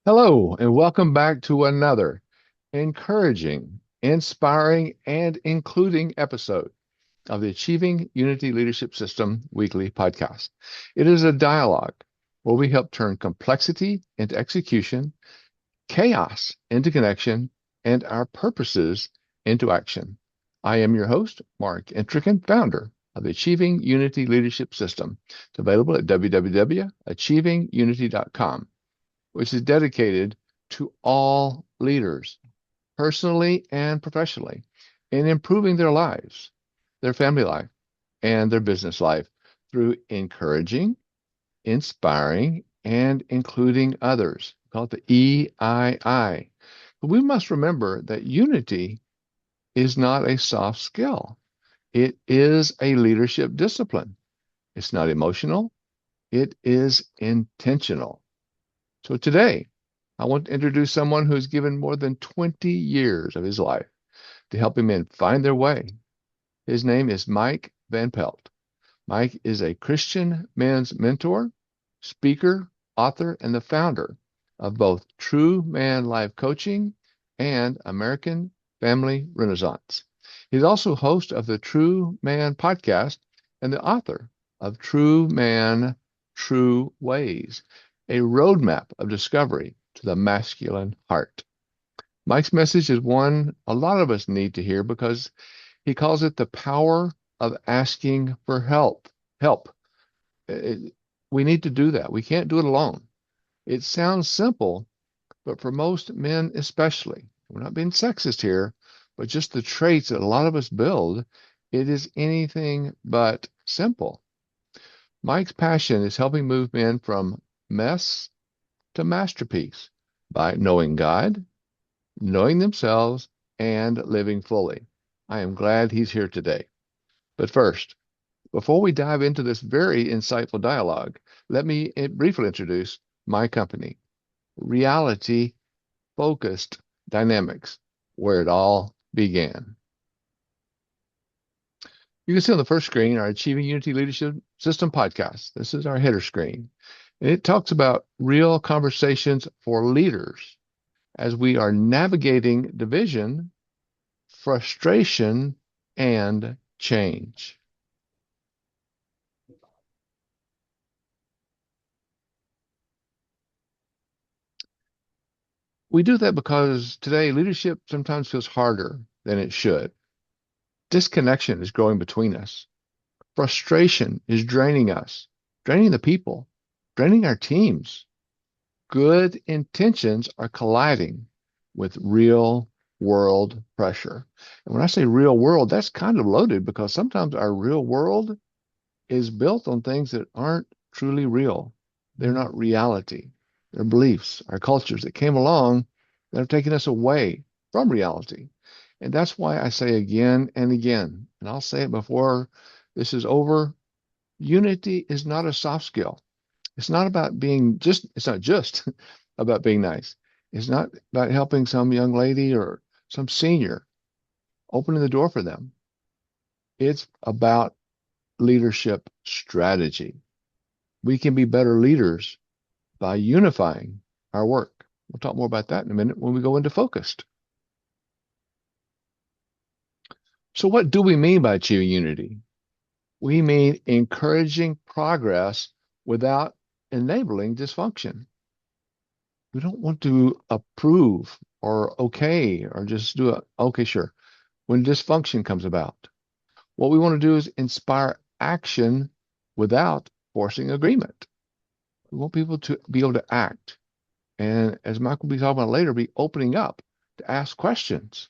Hello, and welcome back to another encouraging, inspiring, and including episode of the Achieving Unity Leadership System weekly podcast. It is a dialogue where we help turn complexity into execution, chaos into connection, and our purposes into action. I am your host, Mark Intrican, founder of the Achieving Unity Leadership System. It's available at www.achievingunity.com, which is dedicated to all leaders, personally and professionally, in improving their lives, their family life, and their business life through encouraging, inspiring, and including others. We call it the EII. But we must remember that unity is not a soft skill. It is a leadership discipline. It's not emotional. It is intentional. So today, I want to introduce someone who's given more than 20 years of his life to helping men find their way. His name is Mike Van Pelt. Mike is a Christian men's mentor, speaker, author, and the founder of both True Man Life Coaching and American Family Renaissance. He's also host of the True Man podcast and the author of True Man, True Ways, a roadmap of discovery to the masculine heart. Mike's message is one a lot of us need to hear because he calls it the power of asking for help. Help. We need to do that. We can't do it alone. It sounds simple, but for most men especially, we're not being sexist here, but just the traits that a lot of us build, it is anything but simple. Mike's passion is helping move men from mess to masterpiece by knowing God, knowing themselves, and living fully. I am glad he's here today. But first, before we dive into this very insightful dialogue, let me briefly introduce my company, Reality Focused Dynamics, where it all began. You can see on the first screen our Achieving Unity Leadership System podcast. This is our header screen. And it talks about real conversations for leaders as we are navigating division, frustration, and change. We do that because today leadership sometimes feels harder than it should. Disconnection is growing between us. Frustration is draining us, draining the people, draining our teams. Good intentions are colliding with real world pressure. And when I say real world, that's kind of loaded because sometimes our real world is built on things that aren't truly real. They're not reality. They're beliefs, our cultures that came along that have taken us away from reality. And that's why I say again and again, and I'll say it before this is over, unity is not a soft skill. It's not about being just, it's not just about being nice. It's not about helping some young lady or some senior, opening the door for them. It's about leadership strategy. We can be better leaders by unifying our work. We'll talk more about that in a minute when we go into focused. So what do we mean by achieving unity? We mean encouraging progress without enabling dysfunction. We don't want to approve or okay or just do it. Okay, sure. When dysfunction comes about, what we want to do is inspire action without forcing agreement. We want people to be able to act. And as Michael will be talking about later, be opening up to ask questions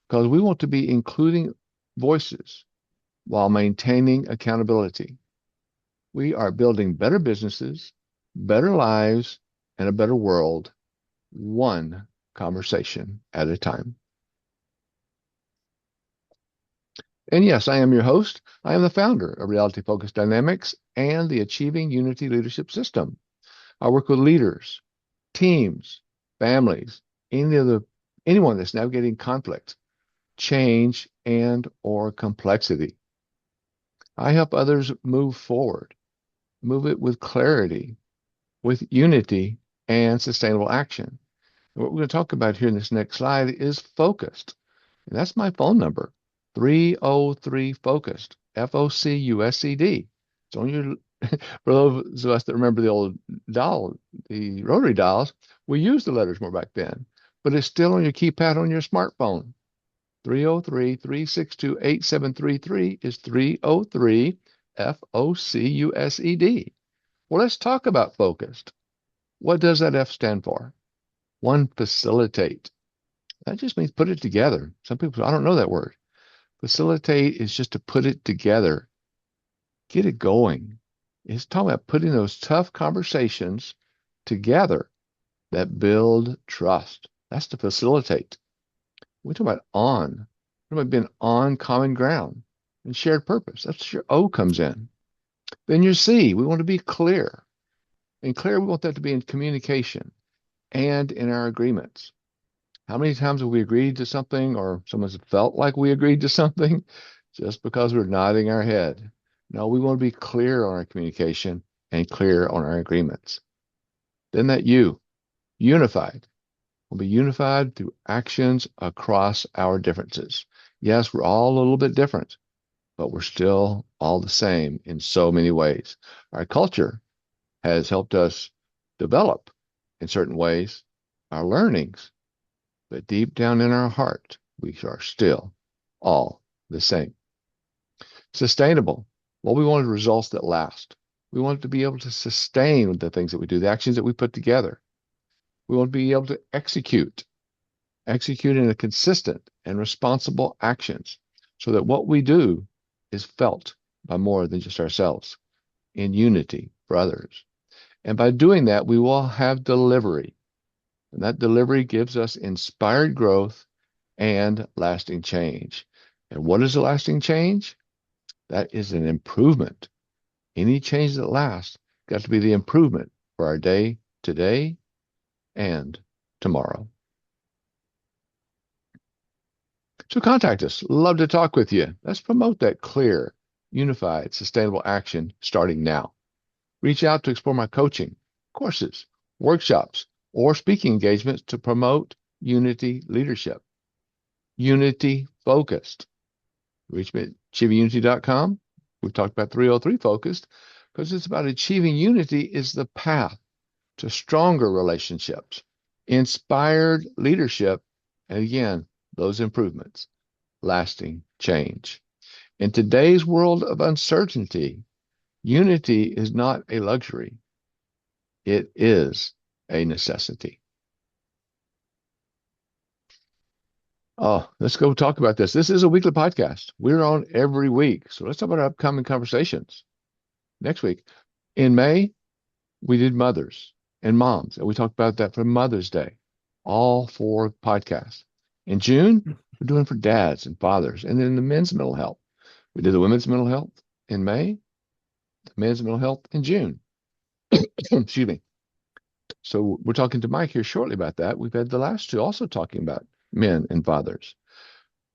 because we want to be including voices while maintaining accountability. We are building better businesses, better lives, and a better world, one conversation at a time. And yes, I am your host. I am the founder of Reality Focused Dynamics and the Achieving Unity Leadership System. I work with leaders, teams, families, anyone that's navigating conflict, change, and or complexity. I help others move forward, move it with clarity, with unity, and sustainable action. And what we're going to talk about here in this next slide is focused. And that's my phone number, 303 focused, FOCUSED. It's on your, for those of us that remember the old dial, the rotary dials, we used the letters more back then, but it's still on your keypad on your smartphone. 303-362-8733 is 303 FOCUSED. Well, let's talk about focused. What does that F stand for? One, facilitate. That just means put it together. Some people say, I don't know that word. Facilitate is just to put it together, get it going. It's talking about putting those tough conversations together that build trust. That's to facilitate. We're talking about on. We're talking about being on common ground and shared purpose. That's where your O comes in. Then your C, we want to be clear. And clear, we want that to be in communication and in our agreements. How many times have we agreed to something or someone's felt like we agreed to something just because we're nodding our head? No, we want to be clear on our communication and clear on our agreements. Then that U, unified. We'll be unified through actions across our differences. Yes, we're all a little bit different, but we're still all the same in so many ways. Our culture has helped us develop in certain ways our learnings, but deep down in our heart, we are still all the same. Sustainable. Well, we wanted results that last. We want to be able to sustain the things that we do, the actions that we put together. We want to be able to execute in a consistent and responsible actions so that what we do is felt by more than just ourselves in unity for others. And by doing that, we will have delivery. And that delivery gives us inspired growth and lasting change. And what is a lasting change? That is an improvement. Any change that lasts got to be the improvement for our day today and tomorrow. So contact us. Love to talk with you. Let's promote that clear, unified, sustainable action starting now. Reach out to explore my coaching, courses, workshops, or speaking engagements to promote unity leadership. Unity focused. Reach me at achievingunity.com. We've talked about 303 focused because it's about achieving unity is the path to stronger relationships, inspired leadership, and again, those improvements, lasting change. In today's world of uncertainty, unity is not a luxury. It is a necessity. Oh, let's go talk about this. This is a weekly podcast. We're on every week. So let's talk about our upcoming conversations. Next week, in May, we did mothers and moms, and we talked about that for Mother's Day, all 4 podcasts. In June, we're doing for dads and fathers, and then the men's mental health. We did the women's mental health in May, the men's mental health in June. Excuse me. So we're talking to Mike here shortly about that. We've had the last 2 also talking about men and fathers.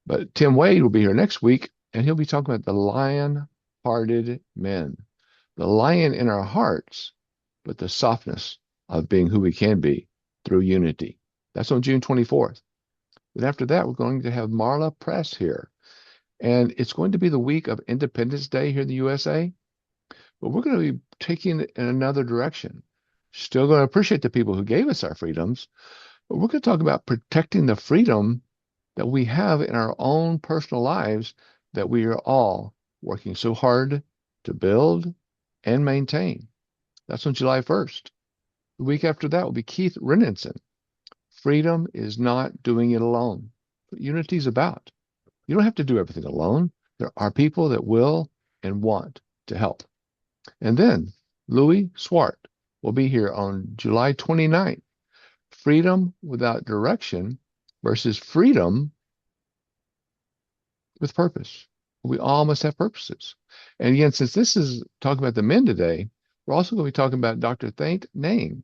But Tim Wade will be here next week, and he'll be talking about the lion-hearted men. The lion in our hearts, but the softness of being who we can be through unity. That's on June 24th. But after that, we're going to have Marla Press here. And it's going to be the week of Independence Day here in the USA. But we're going to be taking it in another direction. Still going to appreciate the people who gave us our freedoms, but we're going to talk about protecting the freedom that we have in our own personal lives that we are all working so hard to build and maintain. That's on July 1st. The week after that will be Keith Renenson. Freedom is not doing it alone. What unity is about. You don't have to do everything alone. There are people that will and want to help. And then Louis Swart will be here on July 29th. Freedom without direction versus freedom with purpose. We all must have purposes. And again, since this is talking about the men today, we're also going to be talking about Dr. Thaint Nang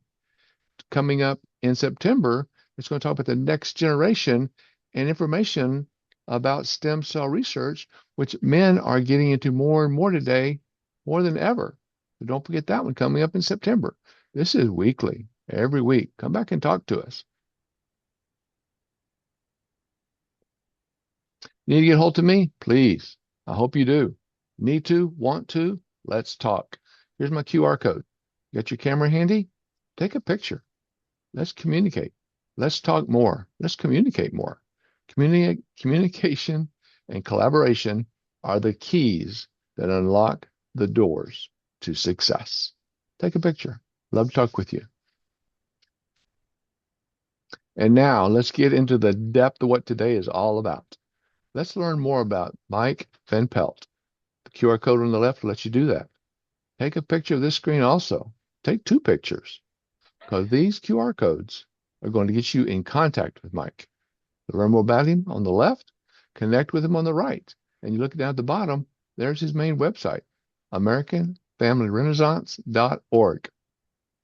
coming up in September. It's going to talk about the next generation and information about stem cell research, which men are getting into more and more today, more than ever. So don't forget that one coming up in September. This is weekly. every week. Come back and talk to us. Need to get hold of me? Please. I hope you do. Need to? Want to? Let's talk. Here's my QR code. Got your camera handy? Take a picture. Let's communicate. Let's talk more. Let's communicate more. Communication and collaboration are the keys that unlock the doors to success. Take a picture. Love to talk with you. And now let's get into the depth of what today is all about. Let's learn more about Mike Van Pelt. The QR code on the left lets you do that. Take a picture of this screen also. Take two pictures because these QR codes are going to get you in contact with Mike. To learn more about him on the left, connect with him on the right. And you look down at the bottom, there's his main website, AmericanFamilyRenaissance.org.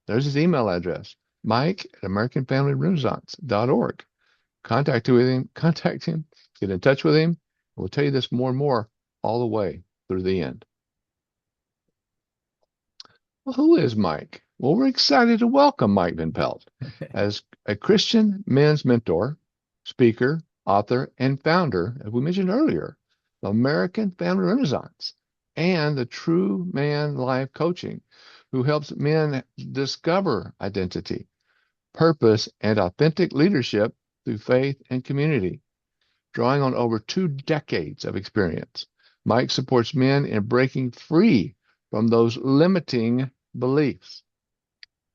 There's his email address, Mike@AmericanFamilyRenaissance.org. Contact him, get in touch with him. And we'll tell you this more and more all the way through the end. Well, who is Mike? Well, we're excited to welcome Mike Van Pelt as a Christian men's mentor, speaker, author, and founder, as we mentioned earlier, of American Family Renaissance and the True Man Life Coaching, who helps men discover identity, purpose, and authentic leadership through faith and community. Drawing on over 2 decades of experience, Mike supports men in breaking free from those limiting beliefs,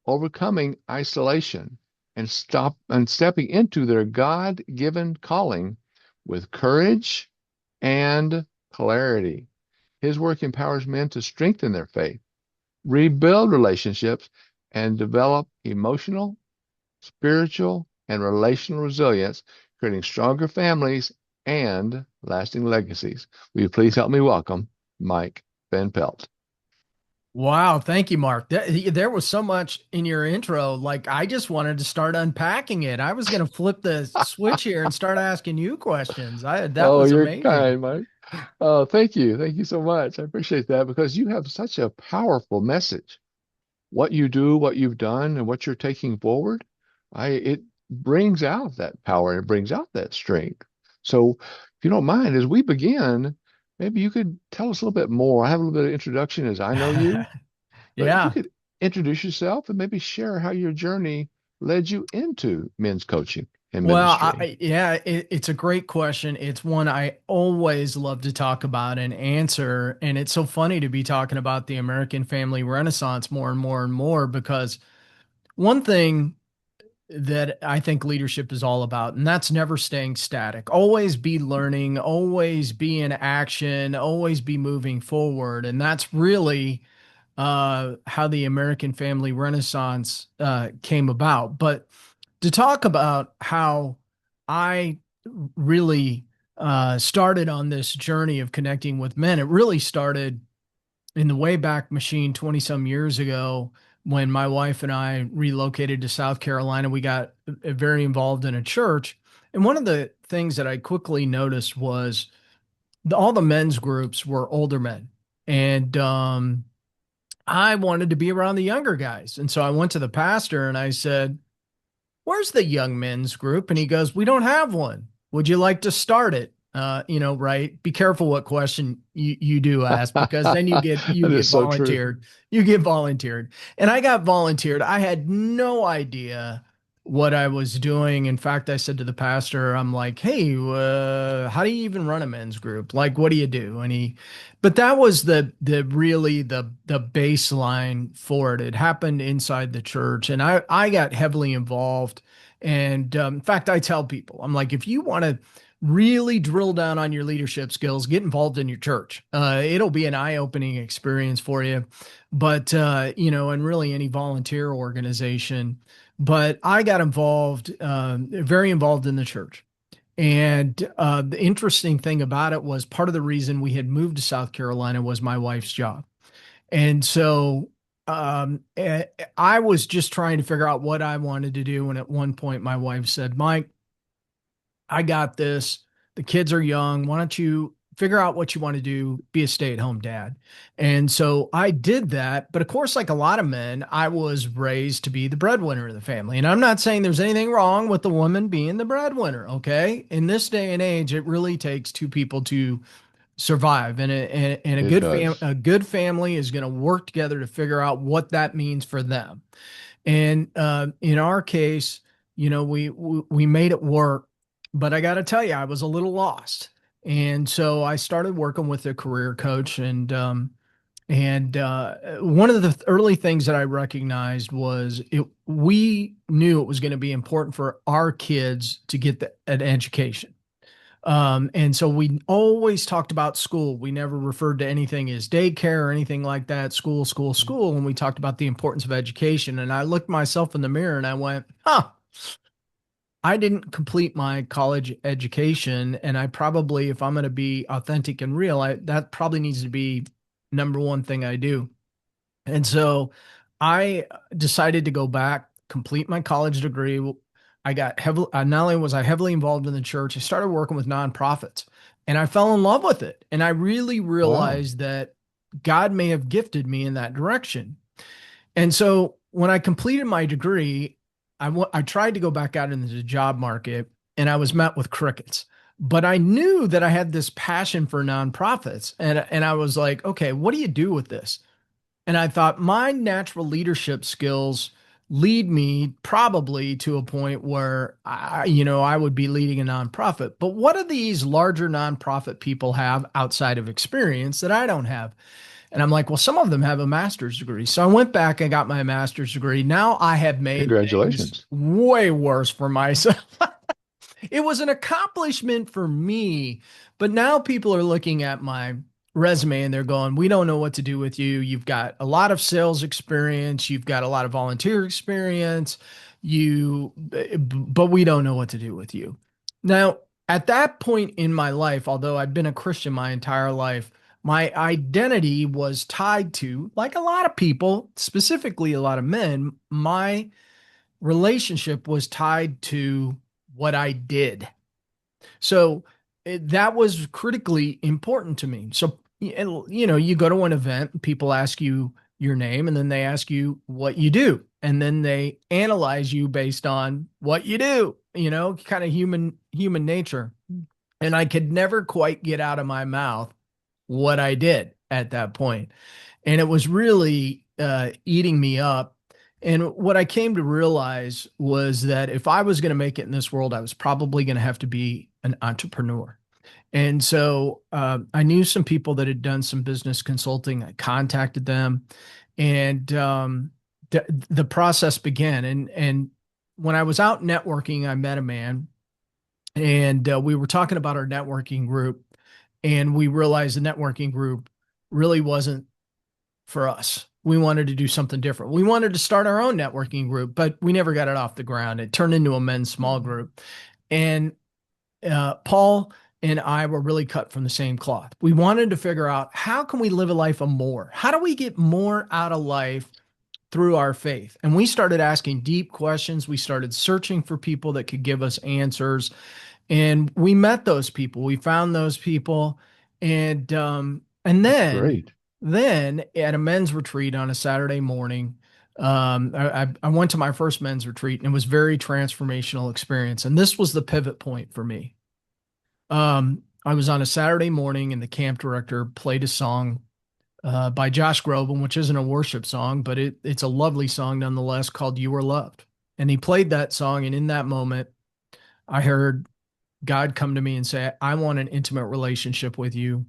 overcoming isolation, and stepping into their God-given calling with courage and clarity. His work empowers men to strengthen their faith, rebuild relationships, and develop emotional, spiritual, and relational resilience, creating stronger families and lasting legacies. Will you please help me welcome Mike Van Pelt? Wow, thank you, Mark. There was so much in your intro. Like, I just wanted to start unpacking it. I was going to flip the switch here and start asking you questions. That Oh, was you're amazing. kind, Mike. Oh, thank you. Thank you so much. I appreciate that because you have such a powerful message. What you do, what you've done, and what you're taking forward, it brings out that power. It brings out that strength. So, if you don't mind, as we begin, maybe you could tell us a little bit more. I have a little bit of introduction as I know you, but if you Yeah. could introduce yourself and maybe share how your journey led you into men's coaching and Well, ministry. yeah, it's a great question. It's one I always love to talk about and answer. And it's so funny to be talking about the American Family Renaissance more and more and more because one thing that I think leadership is all about, and that's never staying static. Always be learning, always be in action, always be moving forward. And that's really how the American Family Renaissance came about. But to talk about how I really started on this journey of connecting with men, it really started in the Wayback Machine 20 some years ago when my wife and I relocated to South Carolina. We got very involved in a church. And one of the things that I quickly noticed was all the men's groups were older men. And I wanted to be around the younger guys. And so I went to the pastor and I said, "Where's the young men's group?" And he goes, "We don't have one. Would you like to start it?" Right. Be careful what question you do ask because then you That is get so true. volunteered. You get volunteered. And I got volunteered. I had no idea what I was doing. In fact, I said to the pastor, I'm like, "Hey, how do you even run a men's group? Like, what do you do?" But that was the baseline for it. It happened inside the church, and I got heavily involved. And in fact, I tell people, I'm like, if you want to really drill down on your leadership skills, get involved in your church. It'll be an eye-opening experience for you. But and really any volunteer organization. But I got involved, very involved in the church. And the interesting thing about it was part of the reason we had moved to South Carolina was my wife's job. And so I was just trying to figure out what I wanted to do. And at one point, my wife said, "Mike, I got this. The kids are young. Why don't you figure out what you want to do, be a stay-at-home dad. And so I did that. But of course, like a lot of men, I was raised to be the breadwinner of the family. And I'm not saying there's anything wrong with the woman being the breadwinner, okay? In this day and age, it really takes two people to survive. And It does. a good family is going to work together to figure out what that means for them. And in our case, we made it work, but I got to tell you, I was a little lost. And so I started working with a career coach, and one of the early things that I recognized was we knew it was going to be important for our kids to get an education. And so we always talked about school. We never referred to anything as daycare or anything like that. School, school, school. And we talked about the importance of education. And I looked myself in the mirror and I went, huh, I didn't complete my college education. And I probably, if I'm going to be authentic and real, that probably needs to be number one thing I do. And so I decided to go back, complete my college degree. I got heavily, not only was I heavily involved in the church, I started working with nonprofits and I fell in love with it. And I really Wow. realized that God may have gifted me in that direction. And so when I completed my degree, I tried to go back out into the job market and I was met with crickets. But I knew that I had this passion for nonprofits. And I was like, okay, what do you do with this? And I thought my natural leadership skills lead me probably to a point where I would be leading a nonprofit. But what do these larger nonprofit people have outside of experience that I don't have? And I'm like, well, some of them have a master's degree. So I went back and got my master's degree. Now I have made things Congratulations. way worse for myself. It was an accomplishment for me, but now people are looking at my resume and they're going, we don't know what to do with you. You've got a lot of sales experience, you've got a lot of volunteer experience, but we don't know what to do with you. Now, at that point in my life, although I've been a Christian my entire life, my identity was tied to, like a lot of people, specifically a lot of men, my relationship was tied to what I did. So that was critically important to me. So, you go to an event, people ask you your name, and then they ask you what you do. And then they analyze you based on what you do, kind of human nature. And I could never quite get out of my mouth what I did at that point. And it was really eating me up. And what I came to realize was that if I was going to make it in this world, I was probably going to have to be an entrepreneur. And so I knew some people that had done some business consulting. I contacted them, and the process began. And when I was out networking, I met a man, and we were talking about our networking group, and we realized the networking group really wasn't for us. We wanted to do something different. We wanted to start our own networking group, but we never got it off the ground. It turned into a men's small group. And Paul and I were really cut from the same cloth. We wanted to figure out how can we live a life of more? How do we get more out of life through our faith? And we started asking deep questions. We started searching for people that could give us answers. And we met those people. We found those people. And That's then great. then at a men's retreat on a Saturday morning, I went to my first men's retreat and it was very transformational experience. And this was the pivot point for me. I was on a Saturday morning and the camp director played a song by Josh Groban, which isn't a worship song, but it's a lovely song nonetheless called You Are Loved. And he played that song. And in that moment, I heard God come to me and say, I want an intimate relationship with you.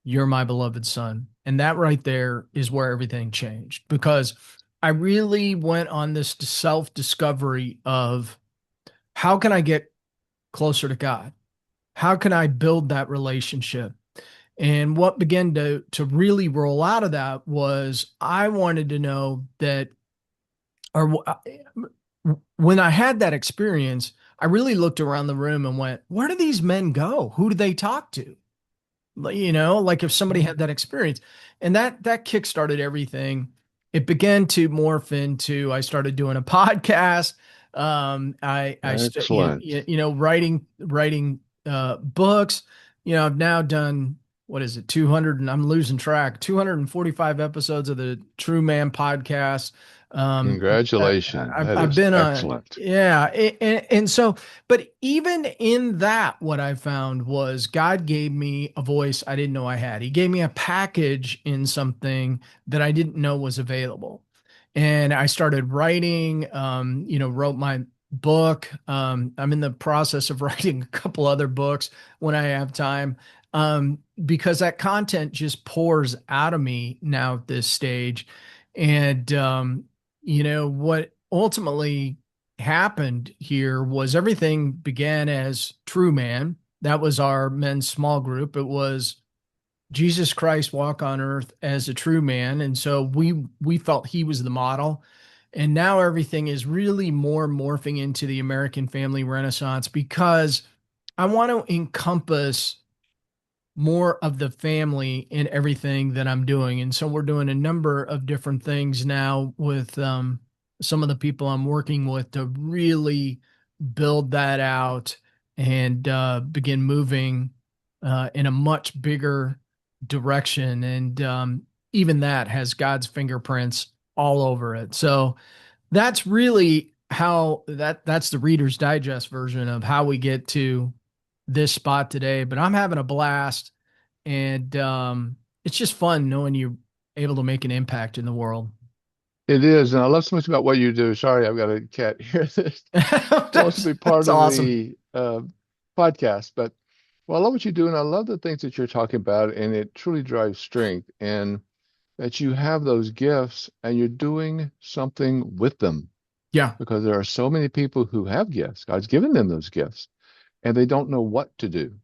You're my beloved son. And that right there is where everything changed because I really went on this self discovery of how can I get closer to God? How can I build that relationship? And what began to really roll out of that was I wanted to know that, or when I had that experience, I really looked around the room and went, where do these men go? Who do they talk to? Like if somebody had that experience, and that kickstarted everything. It began to morph into I started doing a podcast. Excellent. Writing books. I've now done what is it, 200, and I'm losing track, 245 episodes of the True Man podcast. Um, Congratulations. That I've is been on, excellent. yeah. And so, but even in that, what I found was God gave me a voice I didn't know I had. He gave me a package in something that I didn't know was available. And I started writing, wrote my book. I'm in the process of writing a couple other books when I have time, because that content just pours out of me now at this stage. And, what ultimately happened here was everything began as True Man. That was our men's small group. It was Jesus Christ walk on earth as a true man. And so we felt he was the model. And now everything is really more morphing into the American family renaissance because I want to encompass more of the family in everything that I'm doing. And so we're doing a number of different things now with some of the people I'm working with to really build that out and begin moving in a much bigger direction. And even that has God's fingerprints all over it. So that's really how that's the Reader's Digest version of how we get to this spot today. But I'm having a blast, and it's just fun knowing you're able to make an impact in the world. It is, and I love so much about what you do. Sorry, I've got a cat here that wants to be That's part of awesome. the podcast. But well, I love what you do, and I love the things that you're talking about, and it truly drives strength, and that you have those gifts and you're doing something with them Yeah. because there are so many people who have gifts. God's given them those gifts, and they don't know what to do.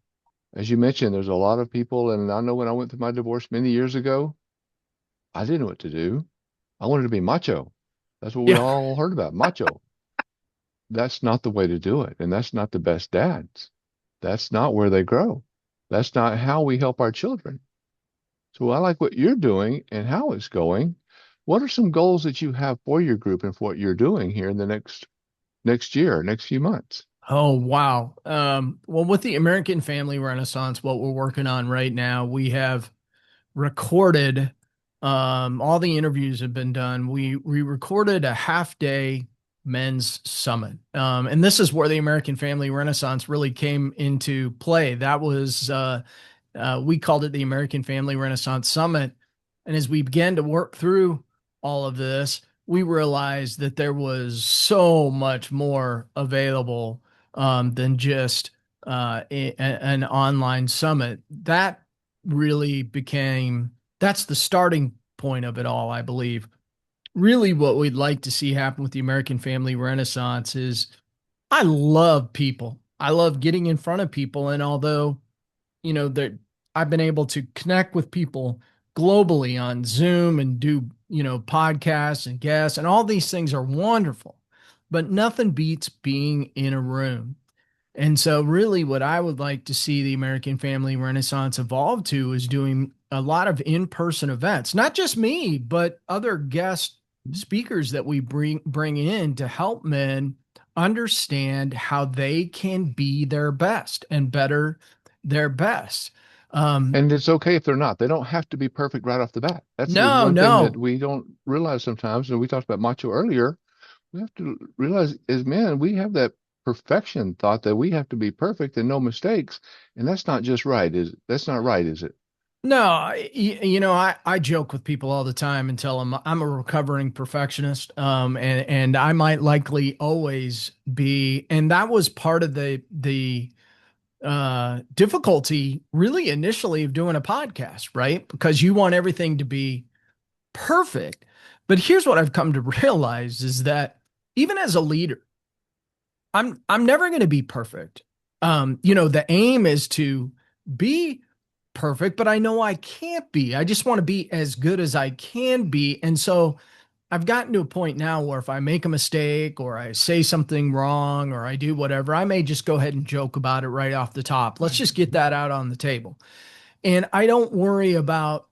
As you mentioned, there's a lot of people, and I know when I went through my divorce many years ago, I didn't know what to do. I wanted to be macho. That's what we Yeah. all heard about, macho. That's not the way to do it. And that's not the best dads. That's not where they grow. That's not how we help our children. So I like what you're doing and how it's going. What are some goals that you have for your group and for what you're doing here in the next year, next few months? Oh, wow. Well, with the American Family Renaissance, what we're working on right now, we have recorded, all the interviews have been done. We recorded a half day men's summit. And this is where the American Family Renaissance really came into play. That was we called it the American Family Renaissance Summit. And as we began to work through all of this, we realized that there was so much more available than just an online summit. That really became that's the starting point of it all, I believe. Really, what we'd like to see happen with the American Family Renaissance is I love people. I love getting in front of people. And although that I've been able to connect with people globally on Zoom and do, podcasts and guests, and all these things are wonderful, but nothing beats being in a room. And so, really, what I would like to see the American Family Renaissance evolve to is doing a lot of in-person events, not just me, but other guest speakers that we bring in to help men understand how they can be their best and better their best. Um, And it's okay if they're not. They don't have to be perfect right off the bat. That's the no, one thing that no, we don't realize sometimes. And we talked about macho earlier. We have to realize as men, we have that perfection thought that we have to be perfect and no mistakes. And that's not just right, is it? That's not right, is it? no. I joke with people all the time and tell them I'm a recovering perfectionist, and I might likely always be. And that was part of the difficulty, really, initially of doing a podcast, right? Because you want everything to be perfect. But here's what I've come to realize is that even as a leader, I'm never going to be perfect. The aim is to be perfect, but I know I can't be. I just want to be as good as I can be. And so I've gotten to a point now where if I make a mistake or I say something wrong or I do whatever, I may just go ahead and joke about it right off the top. Let's just get that out on the table. And I don't worry about,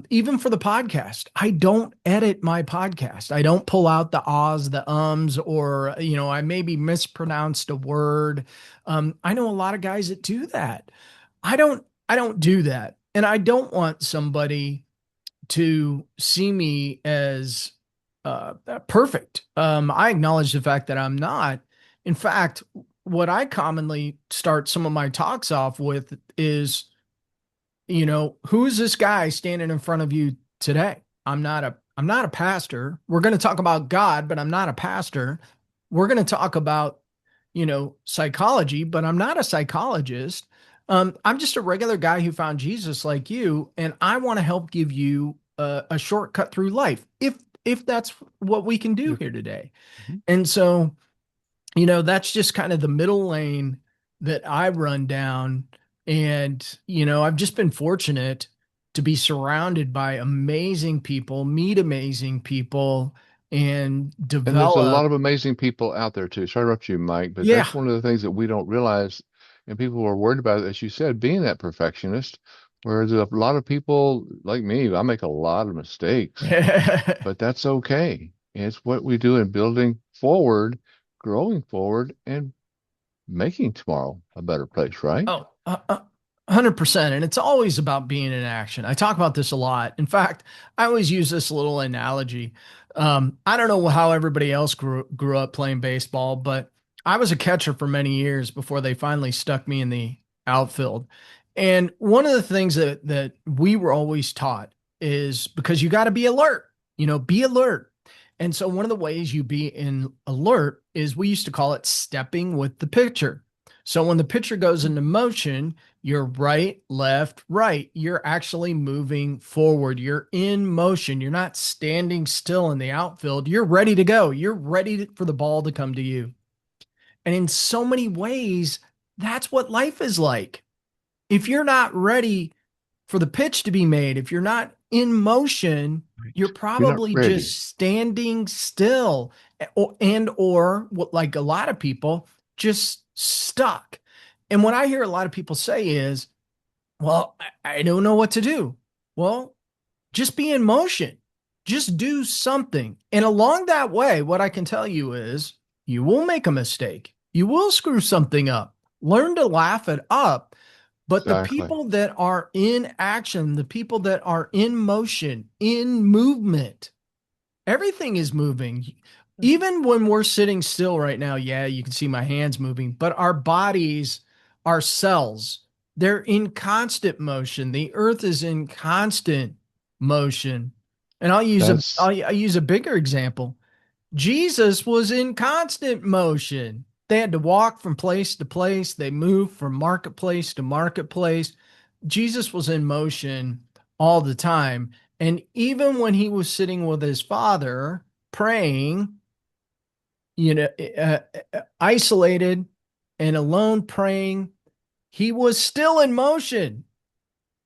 even for the podcast, I don't edit my podcast. I don't pull out the ahs, the ums, or, I maybe mispronounced a word. I know a lot of guys that do that. I don't do that. And I don't want somebody to see me as perfect. I acknowledge the fact that I'm not. In fact, what I commonly start some of my talks off with is, who is this guy standing in front of you today? I'm not a pastor. We're going to talk about God, but I'm not a pastor. We're going to talk about, psychology, but I'm not a psychologist. I'm just a regular guy who found Jesus like you, and I want to help give you a shortcut through life, if that's what we can do If, here today. mhm. And so, that's just kind of the middle lane that I run down. And, I've just been fortunate to be surrounded by amazing people, meet amazing people, and And there's a develop. lot of amazing people out there too. Sorry to interrupt you, Mike, but Yeah. that's one of the things that we don't realize, and people are worried about, as you said, being that perfectionist. Whereas a lot of people like me, I make a lot of mistakes, but that's okay. It's what we do in building forward, growing forward, and making tomorrow a better place, right? Oh, 100%. And it's always about being in action. I talk about this a lot. In fact, I always use this little analogy. I don't know how everybody else grew up playing baseball, but I was a catcher for many years before they finally stuck me in the outfield. And one of the things that we were always taught is because you got to be alert, be alert. And so one of the ways you be in alert is we used to call it stepping with the pitcher. So when the pitcher goes into motion, you're right, left, right. You're actually moving forward. You're in motion. You're not standing still in the outfield. You're ready to go. You're ready for the ball to come to you. And in so many ways, that's what life is like. If you're not ready for the pitch to be made, if you're not in motion, you're Right. You're not probably ready. just standing still or what, like a lot of people, just stuck. And what I hear a lot of people say is, well, I don't know what to do. Well, just be in motion. Just do something. And along that way, what I can tell you is you will make a mistake. You will screw something up. Learn to laugh it up, but the Exactly. people that are in action, the people that are in motion, in movement, everything is moving. Even when we're sitting still right now, yeah, you can see my hands moving, but our bodies, our cells, they're in constant motion. The earth is in constant motion. And That's I'll use a bigger example. Jesus was in constant motion. They had to walk from place to place. They moved from marketplace to marketplace. Jesus was in motion all the time. And even when he was sitting with his father praying, you know, isolated and alone praying, he was still in motion.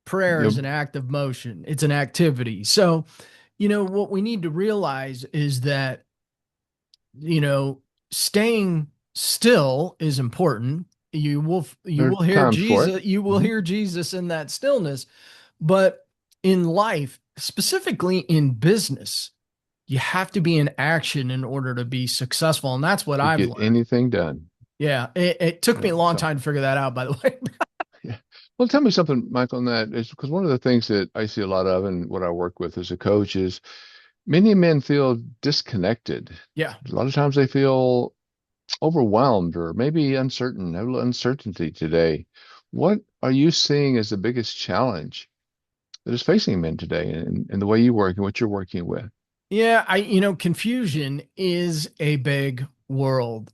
Prayer is you an act of motion, it's an activity. So, what we need to realize is that you know, staying still is important. You there are will hear times for it. Jesus, you will Mhm. hear Jesus in that stillness. But in life, specifically in business, you have to be in action in order to be successful. And that's what To I've get learned. anything done. Yeah. It took me Yeah. a long So time to figure that out, by the way. yeah. Well, tell me something, Mike, on that is because one of the things that I see a lot of and what I work with as a coach is many men feel disconnected. Yeah. A lot of times they feel overwhelmed or maybe uncertain, have a little uncertainty today. What are you seeing as the biggest challenge that is facing men today in the way you work and what you're working with? Yeah, confusion is a big word.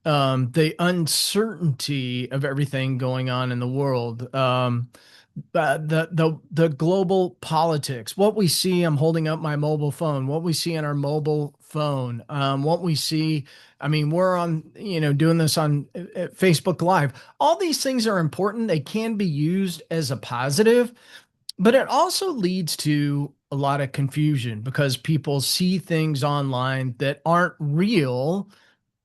The uncertainty of everything going on in the world. The global politics, what we see. I'm holding up my mobile phone. What we see on our mobile phone. What we see. I mean, we're on, doing this on Facebook Live. All these things are important. They can be used as a positive, but it also leads to a lot of confusion because people see things online that aren't real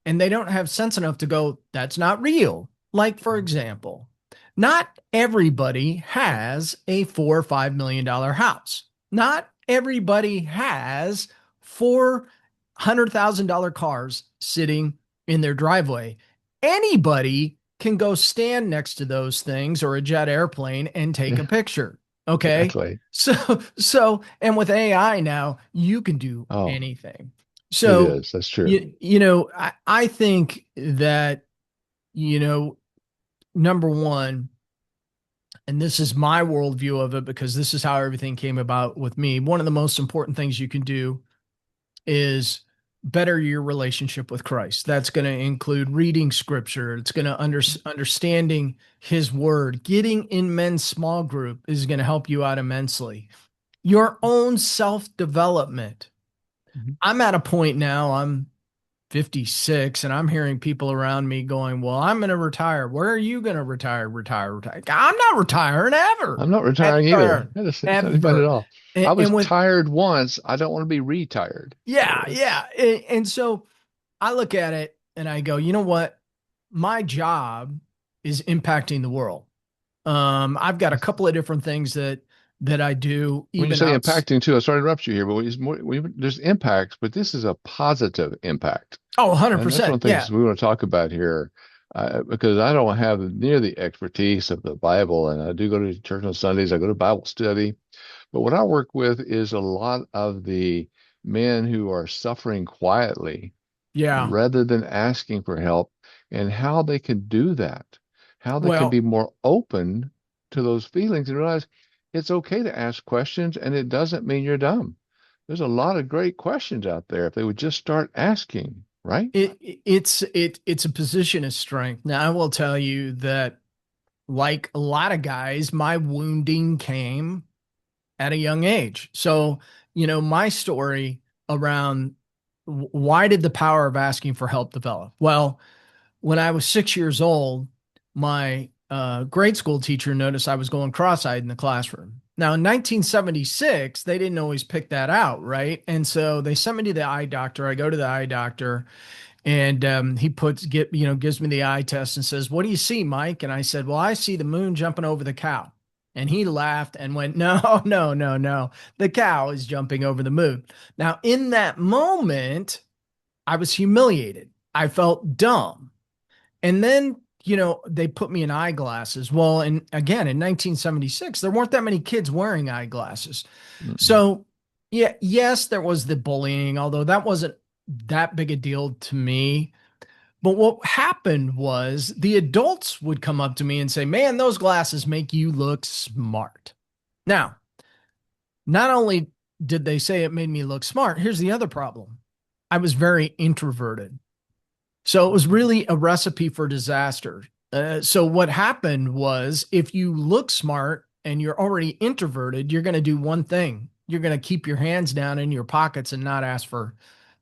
and they don't have sense enough to go, that's not real. Like, for example, not everybody has a $4 or $5 million house. Not everybody has $400,000 cars sitting in their driveway. Anybody can go stand next to those things or a jet airplane and take a Yeah, picture. Okay. exactly. And with AI now, you can do Oh, anything. it So, is. That's true. I think that, you know, number one, and this is my worldview of it because this is how everything came about with me. One of the most important things you can do is better your relationship with Christ. That's going to include reading scripture. It's going to understanding his word. Getting in men's small group is going to help you out immensely. Your own self-development. Mhm. I'm at a point now, I'm 56 and I'm hearing people around me going, "Well, I'm going to retire. Where are you going to retire? Retire. I'm not retiring ever. I'm not retiring either. Ever. It's not even at Ever." all. I And was with tired once. I don't want to be retired. Yeah, So it's yeah. And so I look at it and I go, you know what? My job is impacting the world. I've got a couple of different things that I do, when you even say outs. impacting too, I sorry to interrupt you here, but there's impacts, but this is a positive impact. Oh, And that's one 100%. of the Yeah. things we want to talk about here, because I don't have near the expertise of the Bible, and I do go to church on Sundays. I go to Bible study, but what I work with is a lot of the men who are suffering quietly Yeah. rather than asking for help, and how they can do that, how they can be Well, more open to those feelings and realize it's okay to ask questions and it doesn't mean you're dumb. There's a lot of great questions out there if they would just start asking, right? it's a position of strength. Now, I will tell you that like a lot of guys, my wounding came at a young age. So, my story around why did the power of asking for help develop? Well, when I was 6 years old, my grade school teacher noticed I was going cross-eyed in the classroom. Now, in 1976, they didn't always pick that out, right? And so they sent me to the eye doctor. I go to the eye doctor, and he gives me the eye test and says, "What do you see, Mike?" And I said, "Well, I see the moon jumping over the cow." And he laughed and went, "No, no, no, no. The cow is jumping over the moon." Now, in that moment, I was humiliated. I felt dumb. And then, they put me in eyeglasses. Well, and again, in 1976, there weren't that many kids wearing eyeglasses. Mm-mm. So, yeah, yes, there was the bullying, although that wasn't that big a deal to me. But what happened was the adults would come up to me and say, "Man, those glasses make you look smart." Now, not only did they say it made me look smart, here's the other problem. I was very introverted. So it was really a recipe for disaster. So what happened was if you look smart and you're already introverted, you're going to do one thing. You're going to keep your hands down in your pockets and not ask for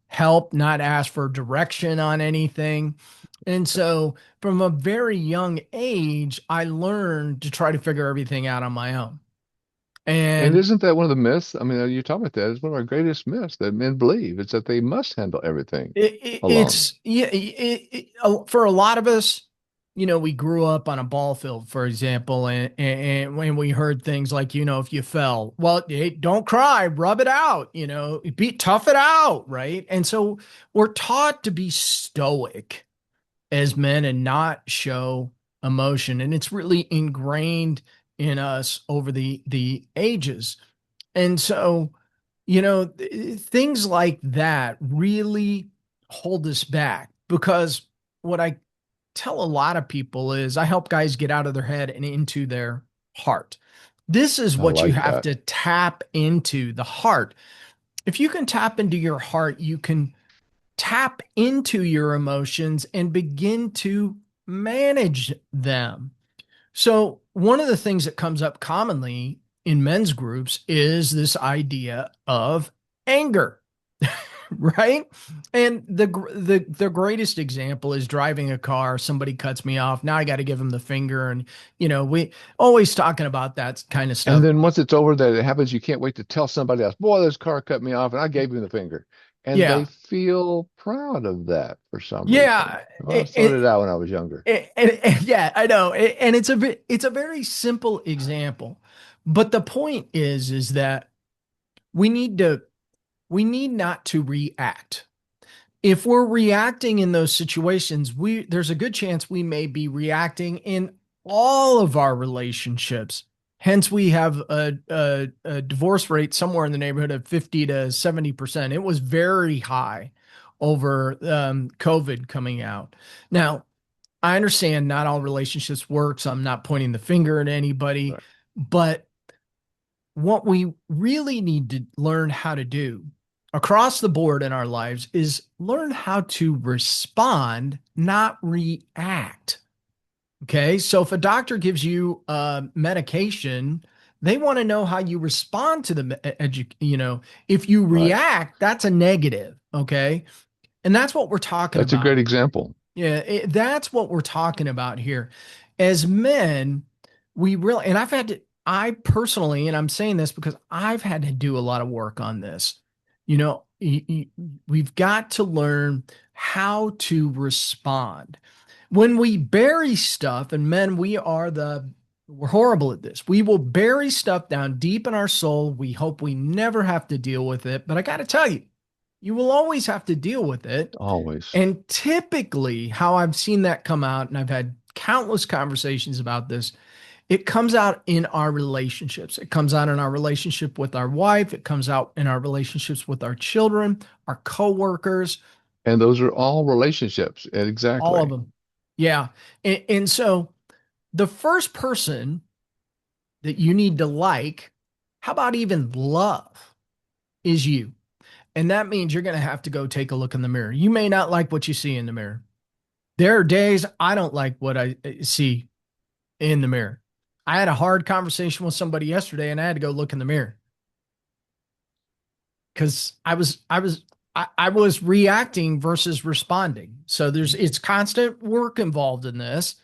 help, not ask for direction on anything. And so from a very young age, I learned to try to figure everything out on my own. And And isn't that one of the myths? I mean, you talk about that. It's one of our greatest myths that men believe. It's that they must handle everything alone. it's yeah, for a lot of us, we grew up on a ball field, for example, and when we heard things like, if you fell, well, hey, don't cry, rub it out, tough it out, right? And so we're taught to be stoic as men and not show emotion, and it's really ingrained in us over the ages. And so, things like that really hold us back because what I tell a lot of people is I help guys get out of their head and into their heart. This is I what you like have that. to tap into, the heart. If you can tap into your heart, you can tap into your emotions and begin to manage them. So, one of the things that comes up commonly in men's groups is this idea of anger, right? And the greatest example is driving a car, somebody cuts me off, now I got to give them the finger, and we always talking about that kind of And stuff. then once it's over that it happens, you can't wait to tell somebody else, boy, this car cut me off and I gave him the finger. And they Yeah. feel proud of that for some reason. Yeah. Well, I sorted it out when I was younger. Yeah, I know. And it's a very simple example. But the point is that we need to we need not to react. if we're reacting in those situations, there's a good chance we may be reacting in all of our relationships. Hence, we have a divorce rate somewhere in the neighborhood of 50 to 70%. It was very high over COVID coming out. Now, I understand not all relationships work, so I'm not pointing the finger at anybody, Right. but what we really need to learn how to do across the board in our lives is learn how to respond, not react. Okay. So if a doctor gives you medication, they want to know how you respond to if you Right. react, that's a negative. Okay. And that's what we're talking That's a about. great example. Yeah, that's what we're talking about here. As men, we really, and I personally, and I'm saying this because I've had to do a lot of work on this. You know, we've got to learn how to respond. When we bury stuff, and men, we're horrible at this. We will bury stuff down deep in our soul. We hope we never have to deal with it. But I got to tell you, you will always have to deal with it. Always. And typically, how I've seen that come out, and I've had countless conversations about this, it comes out in our relationships. It comes out in our relationship with our wife. It comes out in our relationships with our children, our coworkers, And those are all relationships. all of Exactly. them. Yeah. And so the first person that you need to like, how about even love, is you. And that means you're going to have to go take a look in the mirror. You may not like what you see in the mirror. There are days I don't like what I see in the mirror. I had a hard conversation with somebody yesterday and I had to go look in the mirror because I was reacting versus responding. So it's constant work involved in this.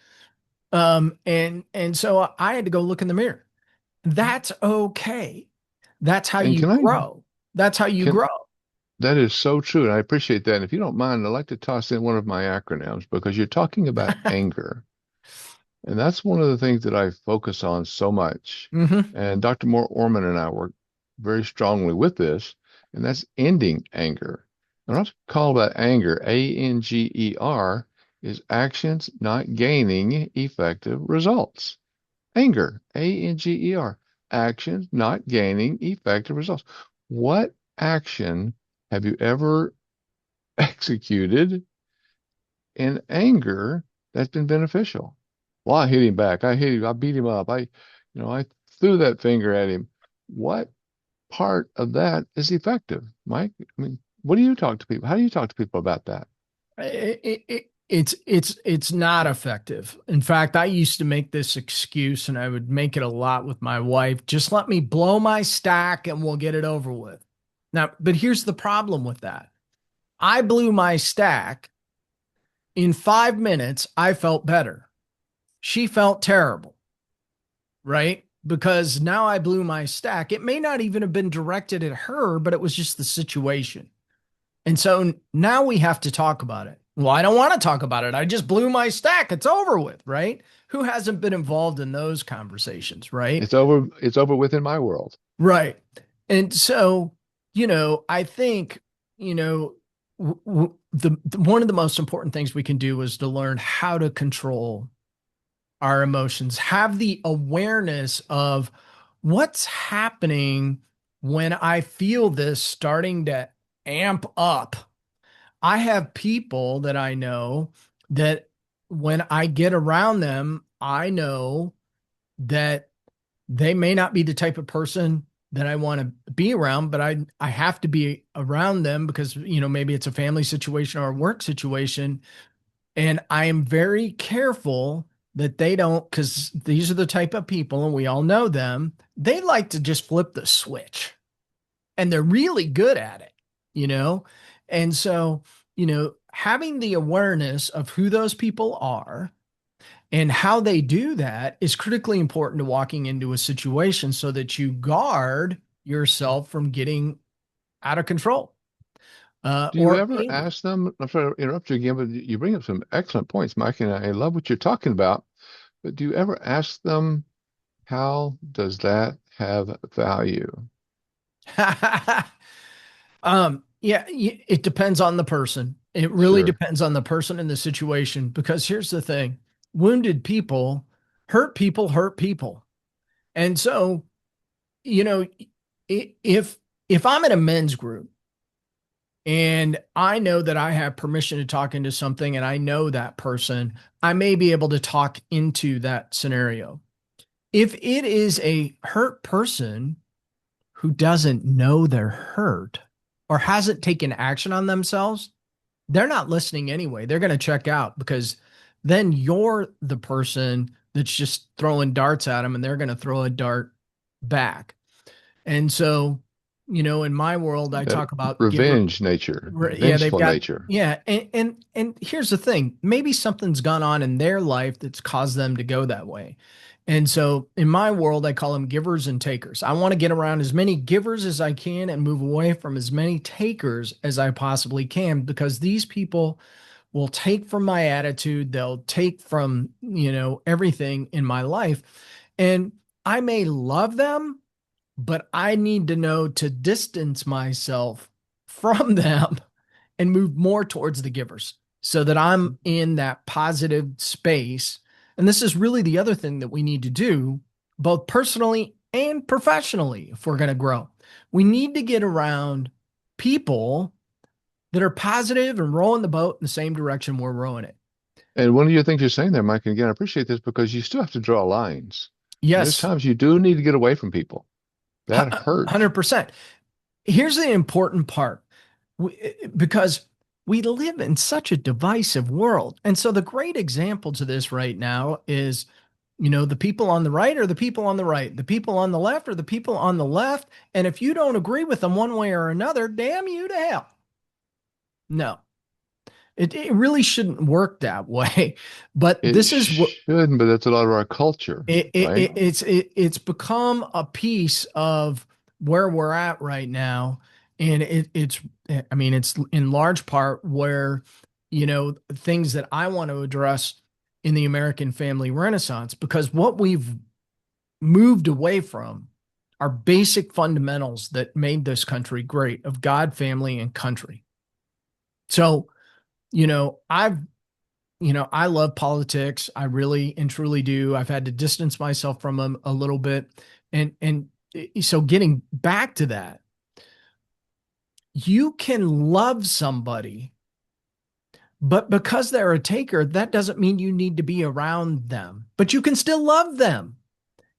And so I had to go look in the mirror. That's okay. That's how And you can I grow. That's how you can grow. that is so true, and I appreciate that. And if you don't mind, I'd like to toss in one of my acronyms because you're talking about anger. And that's one of the things that I focus on so much. Hmm. And Dr. Moore Orman and I work very strongly with this, and that's ending anger. And what's called about anger, ANGER, is actions not gaining effective results. Anger, ANGER, actions not gaining effective results. What action have you ever executed in anger that's been beneficial? Well, I hit him back. I hit him. I beat him up. I threw that finger at him. What part of that is effective, Mike? I mean, what do you talk to people? How do you talk to people about that? It's not effective. In fact, I used to make this excuse, and I would make it a lot with my wife. Just let me blow my stack, and we'll get it over with. Now, but here's the problem with that. I blew my stack. In 5 minutes, I felt better. She felt terrible, right? Because now I blew my stack. It may not even have been directed at her, but it was just the situation. And so now we have to talk about it. Well, I don't want to talk about it. I just blew my stack. It's over with, right? Who hasn't been involved in those conversations, right? It's over. It's over within my world. Right. And so, I think, one of the most important things we can do is to learn how to control our emotions, have the awareness of what's happening when I feel this starting to amp up. I have people that I know that when I get around them, I know that they may not be the type of person that I want to be around, but I have to be around them because, maybe it's a family situation or a work situation. And I am very careful that they don't, because these are the type of people, and we all know them, they like to just flip the switch and they're really good at it, you know? And so, having the awareness of who those people are and how they do that is critically important to walking into a situation so that you guard yourself from getting out of control Do you or ever angry. ask them? I'm sorry to interrupt you again, but you bring up some excellent points, Mike, and I love what you're talking about. But do you ever ask them, how does that have value? Yeah, it depends on the person. It really Sure. depends on the person and the situation because here's the thing. Wounded people hurt people. And so, you know, if I'm in a men's group and I know that I have permission to talk into something and I know that person, I may be able to talk into that scenario. If it is a hurt person who doesn't know they're hurt or hasn't taken action on themselves, they're not listening anyway. They're going to check out because then you're the person that's just throwing darts at them and they're going to throw a dart back. And so, in my world, I That talk about giver. revenge nature, Yeah, they've vengeful got, nature. yeah. And here's the thing. Maybe something's gone on in their life that's caused them to go that way. And so in my world, I call them givers and takers. I want to get around as many givers as I can and move away from as many takers as I possibly can because these people will take from my attitude, they'll take from, everything in my life. And I may love them, but I need to know to distance myself from them and move more towards the givers so that I'm in that positive space. And this is really the other thing that we need to do, both personally and professionally, if we're going to grow. We need to get around people that are positive and rowing the boat in the same direction we're rowing it. And one of your things you're saying there, Mike, and again, I appreciate this because you still have to draw lines. And there's Yes, times you do need to get away from people. That hurt. 100%. Here's the important part because we live in such a divisive world. And so the great example to this right now is, the people on the right are the people on the right, the people on the left are the people on the left. And if you don't agree with them one way or another, damn you to hell. No, it really shouldn't work that way. But It this is what shouldn't, but that's a lot of our culture, right? it's become a piece of where we're at right now, and it's I mean it's in large part where things that I want to address in the American family renaissance because what we've moved away from are basic fundamentals that made this country great of God, family, and country. So I've I love politics. I really and truly do. I've had to distance myself from them a little bit. And so getting back to that, you can love somebody, but because they're a taker, that doesn't mean you need to be around them. But you can still love them.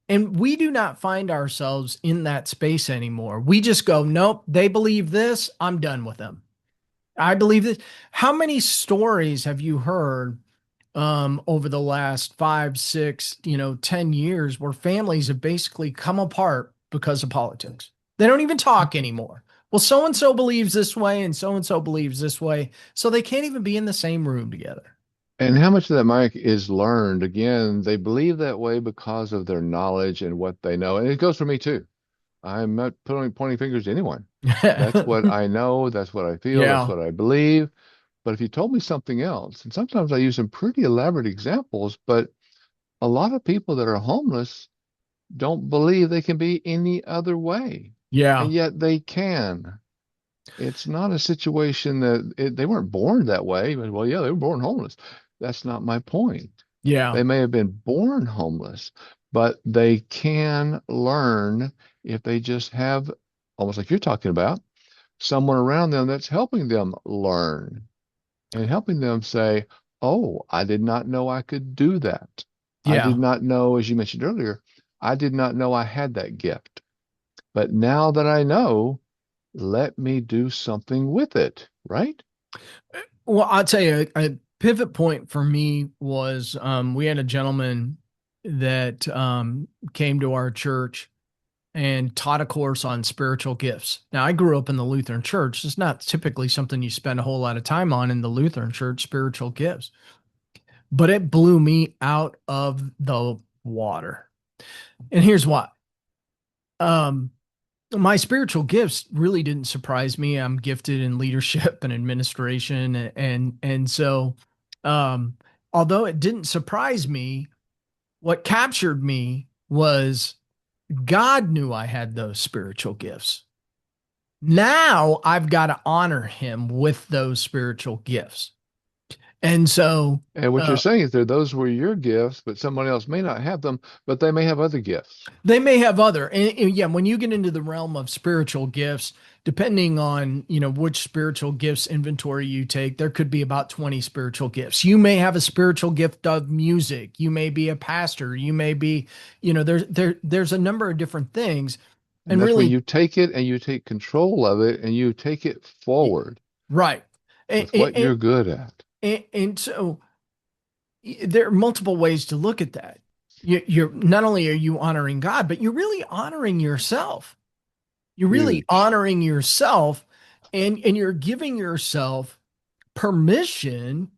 And we do not find ourselves in that space anymore. We just go, nope, they believe this. I'm done with them. I believe this. How many stories have you heard over the last 5, 6, 10 years where families have basically come apart because of politics? They don't even talk anymore. Well, so and so believes this way and so believes this way. So they can't even be in the same room together. And how much of that, Mike, is learned? Again, they believe that way because of their knowledge and what they know. And it goes for me too. I'm not pointing fingers to anyone. That's what I know. That's what I feel. That's Yeah. what I believe. But if you told me something else, and sometimes I use some pretty elaborate examples, but a lot of people that are homeless don't believe they can be any other way. Yeah. And yet they can. It's not a situation that they weren't born that way. But, well, yeah, they were born homeless. That's not my point. Yeah. They may have been born homeless, but they can learn if they just have, almost like you're talking about, someone around them that's helping them learn and helping them say, oh, I did not know I could do that. I did Yeah. not know, as you mentioned earlier, I did not know I had that gift. But now that I know, let me do something with it, right? Well, I'll tell you, a pivot point for me was we had a gentleman that came to our church and taught a course on spiritual gifts. Now, I grew up in the Lutheran church. It's not typically something you spend a whole lot of time on in the Lutheran church, spiritual gifts, but it blew me out of the water. And here's why. Um, my spiritual gifts really didn't surprise me. I'm gifted in leadership and administration, and so, um, although it didn't surprise me, what captured me was God knew I had those spiritual gifts. Now I've got to honor him with those spiritual gifts. And so And what you're uh, saying is that those were your gifts, but someone else may not have them, but they may have other gifts. they may have other, and yeah, when you get into the realm of spiritual gifts, depending on, which spiritual gifts inventory you take, there could be about 20 spiritual gifts. You may have a spiritual gift of music. You may be a pastor. You may be, there's a number of different things. And And that's where really, you take it and you take control of it and you take it forward right. And, with what you're good at. and so there are multiple ways to look at that. You're not only are you honoring God, but you're really honoring yourself. You're really Huge. honoring yourself, and you're giving yourself permission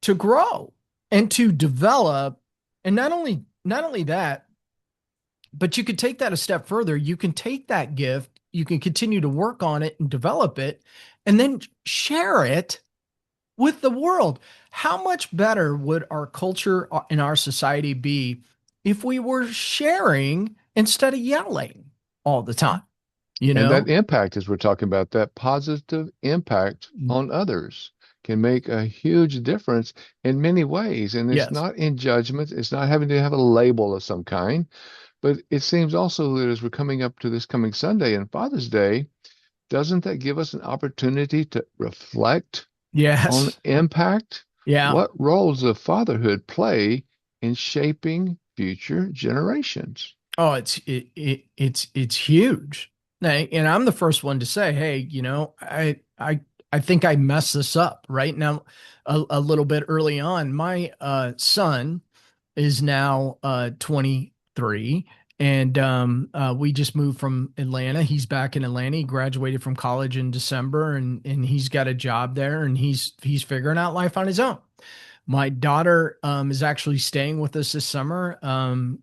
to grow and to develop. And not only that, but you could take that a step further. You can take that gift, you can continue to work on it and develop it, and then share it with the world. How much better would our culture and our society be if we were sharing instead of yelling all the time? You And that know? impact, as we're talking about, that positive impact on others can make a huge difference in many ways. And it's Yes. not in judgment, it's not having to have a label of some kind. But it seems also that as we're coming up to this coming Sunday and Father's Day, doesn't that give us an opportunity to reflect on Yes. impact? Yeah. What role does fatherhood play in shaping future generations? Oh, it's huge. And I'm the first one to say, hey, I think I messed this up right now a little bit early on. My son is now 23, and we just moved from Atlanta. He's back in Atlanta. He graduated from college in December, and he's got a job there, and he's figuring out life on his own. My daughter is actually staying with us this summer.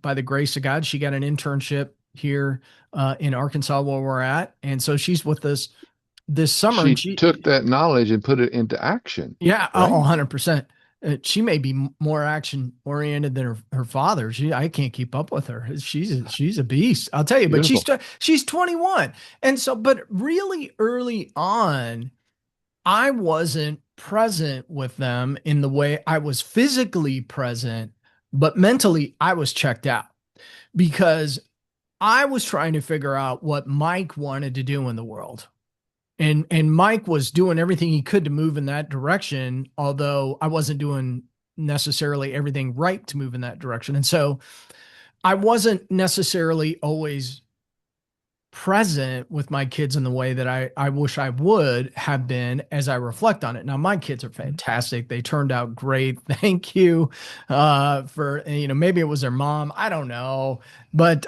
By the grace of God, she got an internship here in Arkansas where we're at, and so she's with us this summer. And She took that knowledge and put it into action, yeah, oh, right? 100%. She may be more action oriented than her father. I can't keep up with her. She's a beast, I'll tell you. But Beautiful. she's 21, and so but really early on, I wasn't present with them in the way I was physically present, but mentally I was checked out because I was trying to figure out what Mike wanted to do in the world. And Mike was doing everything he could to move in that direction, although I wasn't doing necessarily everything right to move in that direction. And so I wasn't necessarily always present with my kids in the way that I wish I would have been as I reflect on it. Now, my kids are fantastic. They turned out great. Thank you for, maybe it was their mom. I don't know. But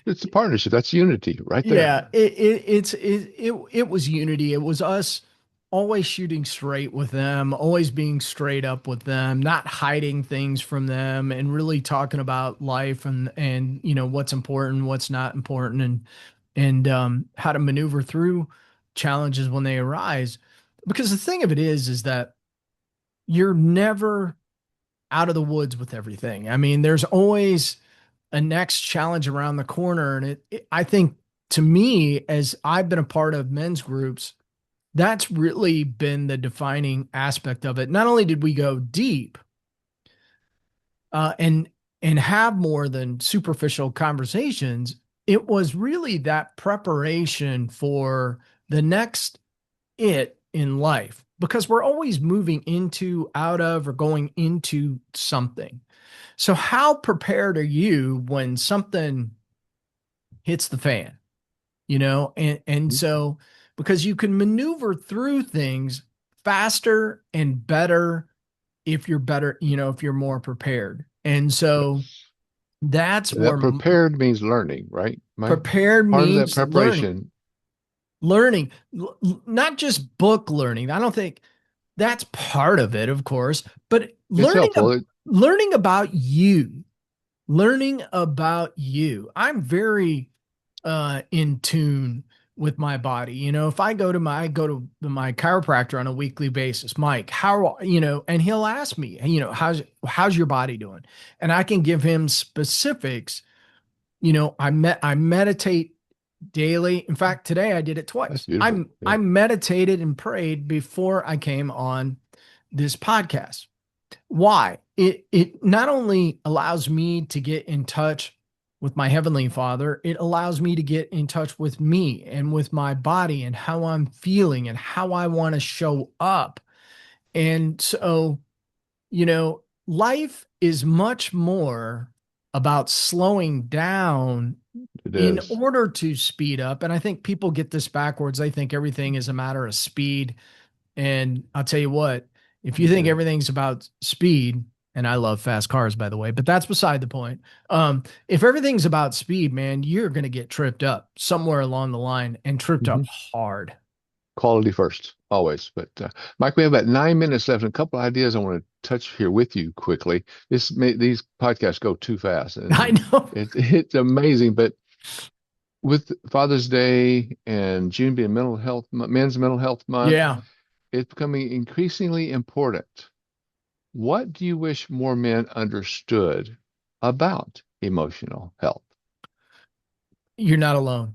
It's a partnership. That's unity right there. yeah, it was unity. It was us always shooting straight with them, always being straight up with them, not hiding things from them, and really talking about life and what's important, what's not important, and how to maneuver through challenges when they arise. Because the thing of it is that you're never out of the woods with everything. I mean, there's always a next challenge around the corner. And I think to me, as I've been a part of men's groups, that's really been the defining aspect of it. Not only did we go deep uh, and and have more than superficial conversations, it was really that preparation for the next it in life because we're always moving into, out of, or going into something. So, how prepared are you when something hits the fan? And so because you can maneuver through things faster and better if you're better, if you're more prepared. And so Yes. that's And that where prepared means learning, right, Mike? prepared Part of that means learning. preparation, Learning, not just book learning. I don't think that's part of it, of course, but it's helpful. learning about you, learning about you. I'm very in tune with my body. If I go to my chiropractor on a weekly basis, Mike, and he'll ask me, how's your body doing? And I can give him specifics. I meditate daily. In fact, today I did it That's twice. beautiful. I Yeah, meditated and prayed before I came on this podcast. Why? It not only allows me to get in touch with my heavenly Father, it allows me to get in touch with me and with my body and how I'm feeling and how I want to show up. And so, life is much more about slowing down it in is. order to speed up. And I think people get this backwards. They think everything is a matter of speed. And I'll tell you what, if you think Yeah. everything's about speed, and I love fast cars, by the way, but that's beside the point. If everything's about speed, man, you're going to get tripped up somewhere along the line and tripped up Hmm. hard. Quality first, always. But Mike, we have about 9 minutes left, and a couple of ideas I want to touch here with you quickly. These podcasts go too fast, I and know. it's amazing. But with Father's Day and June being Men's Mental Health Month, Yeah. it's becoming increasingly important. What do you wish more men understood about emotional health? You're not alone.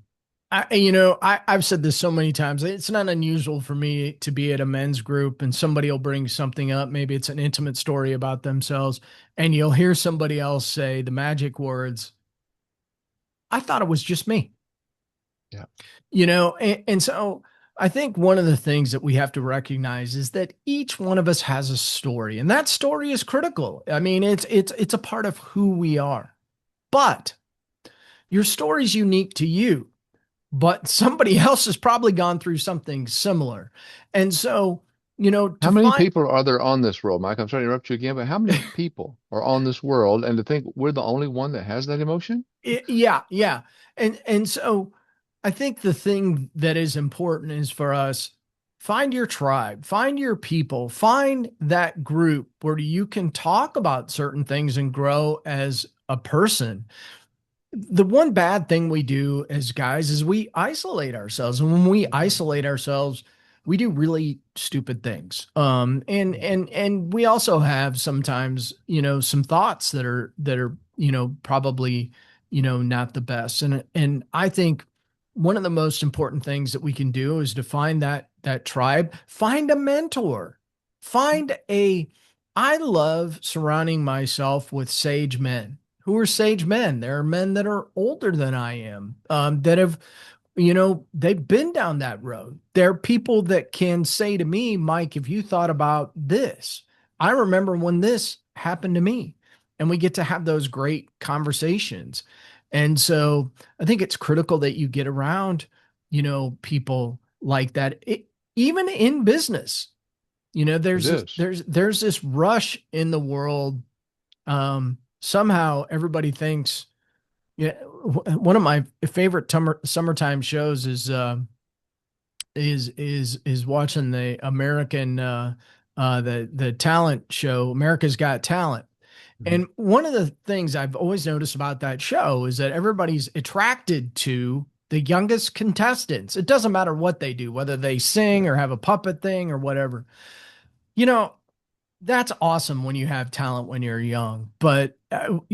I've said this so many times. It's not unusual for me to be at a men's group and somebody will bring something up. Maybe it's an intimate story about themselves, and you'll hear somebody else say the magic words, I thought it was just me. Yeah. And so I think one of the things that we have to recognize is that each one of us has a story, and that story is critical. I mean, it's a part of who we are. But your story is unique to you, but somebody else has probably gone through something similar. And so, to How many find people are there on this world, Mike? I'm sorry to interrupt you again, but how many people are on this world? And to think we're the only one that has that emotion? Yeah, yeah. And so I think the thing that is important is for us, find your tribe, find your people, find that group where you can talk about certain things and grow as a person. The one bad thing we do as guys is we isolate ourselves, and when we isolate ourselves, we do really stupid things. And we also have sometimes, some thoughts that are probably not the best. And I think one of the most important things that we can do is to find that tribe, find a mentor, find a. I love surrounding myself with sage men. Who are sage men? There are men that are older than I am, that have, they've been down that road. There are people that can say to me, Mike, if you thought about this, I remember when this happened to me. And we get to have those great conversations. And so I think it's critical that you get around, people like that. Even in business, It is. there's this rush in the world. Somehow everybody thinks, yeah, one of my favorite summertime shows is watching the American the talent show, America's Got Talent. Mhm. And one of the things I've always noticed about that show is that everybody's attracted to the youngest contestants. It doesn't matter what they do, whether they sing or have a puppet thing or whatever. You know, that's awesome when you have talent when you're young, but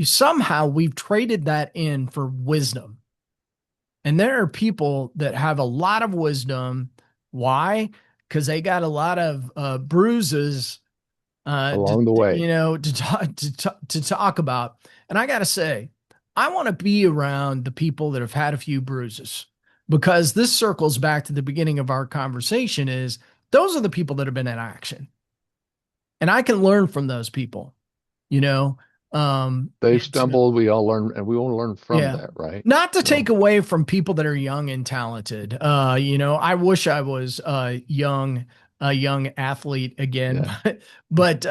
somehow we've traded that in for wisdom. And there are people that have a lot of wisdom. Why? Because they got a lot of bruises, Along the way. to talk about. And I got to say, I want to be around the people that have had a few bruises, because this circles back to the beginning of our conversation. Is those are the people that have been in action, and I can learn from those people. You know, They've it's stumbled, we all learn, and we want to learn from Yeah. that, right? Not to take So, away from people that are young and talented. I wish I was a young athlete again, yeah. but